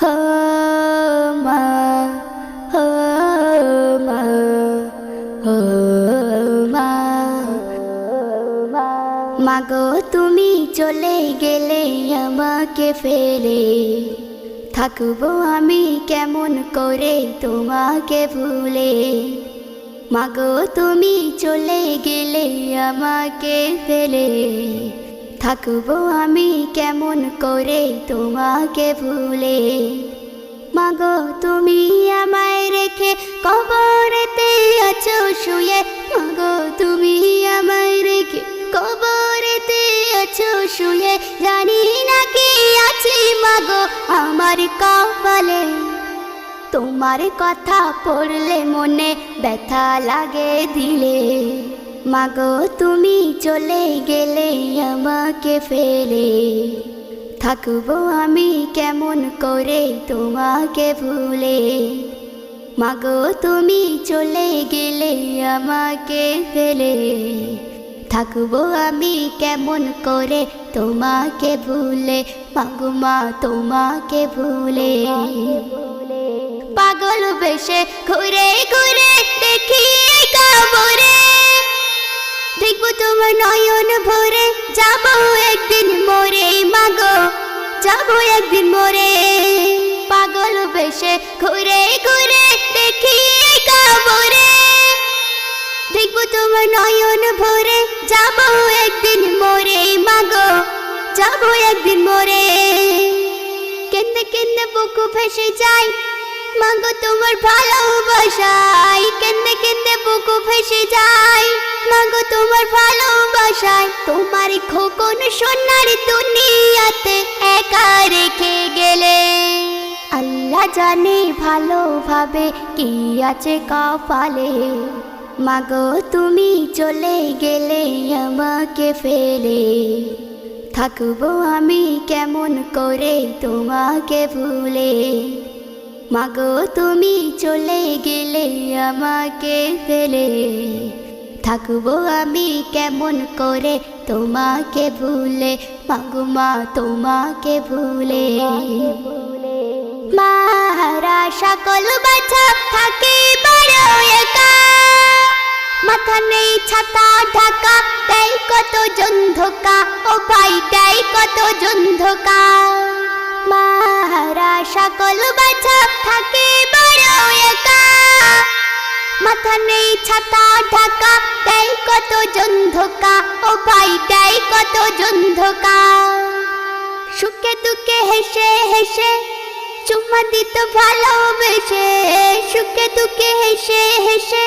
হো মা, হো মা, হো মা। মাগো তুমি চলে গেলে আমাকে ফেলে, থাকবো আমি কেমন করে তোমাকে ভুলে। মাগো তুমি চলে গেলে আমাকে ফেলে, থাকবো আমি কেমন করে তোমাকে ভুলে। মাগো তুমি আমায় রেখে কবরেতে আছো শুয়ে, মাগো তুমি আমায় রেখে কবরেতে আছো শুয়ে। জানি না কি আছে মাগো আমার কপালে, তোমার কথা পড়লে মনে ব্যথা লাগে দিলে। মাগো তুমি চলে গেলে আমাকে ফেলে, থাকবো আমি কেমন করে তোমাকে ভুলে। মাগো তুমি চলে গেলে আমাকে ফেলে, থাকবো আমি কেমন করে তোমাকে ভুলে। মাগো মা তোমাকে ভুলে। পাগল বেশে ঘুরে ঘুরে দেখি কবরে, দেখবো তোমার নয়ন ভরে, যাবো একদিন মরে। মাগো যাবো একদিন মরে। পাগল বেশে ঘুরে ঘুরে দেখি কবরে, দেখবো তোমার নয়ন ভরে, যাবো একদিন মরে। মাগো যাবো একদিন মরে। কেন্দে কেন্দে বুকু ভেসে যায় মাগো তোমার ভালোবাসায়, কেন্দে কেন্দে বুকু ভেসে যায় মাগো তোমার ভালোবাসায়। তোমার খোকন সোনার দুনিয়াতে একা রেখে গেলে, আল্লাহ জানে ভালোভাবে কি আছে কপালে। মাগো তুমি চলে গেলে আমাকে ফেলে, থাকবো আমি কেমন করে তোমাকে ভুলে। মাগো তুমি চলে গেলে আমাকে ফেলে, থাকবো আমি কেমন করে তোমাকে ভুলে। মাগো মা তোমাকে ভুলে। মারা সকল বাছা থাকে বড় একা, মাথা নেই ছাতা ঢাকা, দেয় কত জন ধোকা, ও ভাই দেয় কত জন ধোকা। মারা সকল বাছা থাকে বড় একা, মাথা নেই ছাতা ঢাকা, দেয় কত জন ধোকা, ও ভাই দেয় কত জন ধোকা। সুখে দুঃখে হেসে হেসে চুমা দিত ভালোবেসে, সুখে দুঃখে হেসে হেসে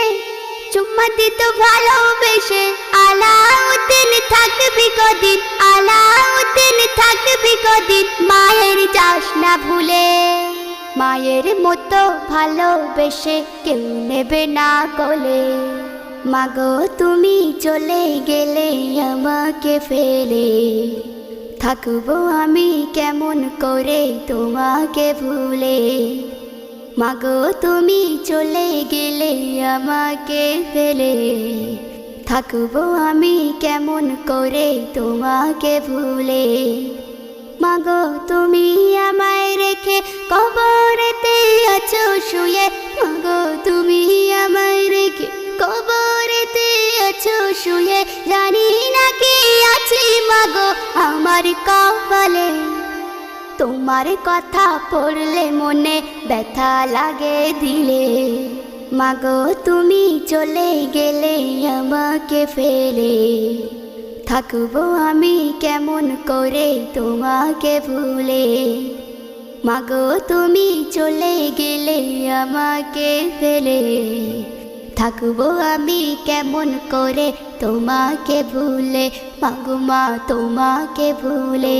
চুমা দিত ভালোবেসে। আলাউদ্দিন থাকবি কদিন, আলাউদ্দিন থাকবি কদিন, মায়ের যাস না ভুলে। মায়ের মতো ভালোবেসে কেউ নেবে না কোলে। মাগো তুমি চলে গেলে আমাকে ফেলে, থাকবো আমি কেমন করে তোমাকে ভুলে। মাগো তুমি চলে গেলে আমাকে ফেলে, থাকবো আমি কেমন করে তোমাকে ভুলে। মাগো তুমি আমায় রেখে কবরেতে আছো শুয়ে, মাগো তুমি আমায় রেখে কবরেতে আছো শুয়ে। জানি না কি আছে মাগো আমার কপালে, তোমার কথা পড়লে মনে ব্যথা লাগে দিলে। মাগো তুমি চলে গেলে আমাকে ফেলে, থাকবো আমি কেমন করে তোমাকে ভুলে। মাগো তুমি চলে গেলে আমাকে ফেলে, থাকবো আমি কেমন করে তোমাকে ভুলে। মাগো মা তোমাকে ভুলে।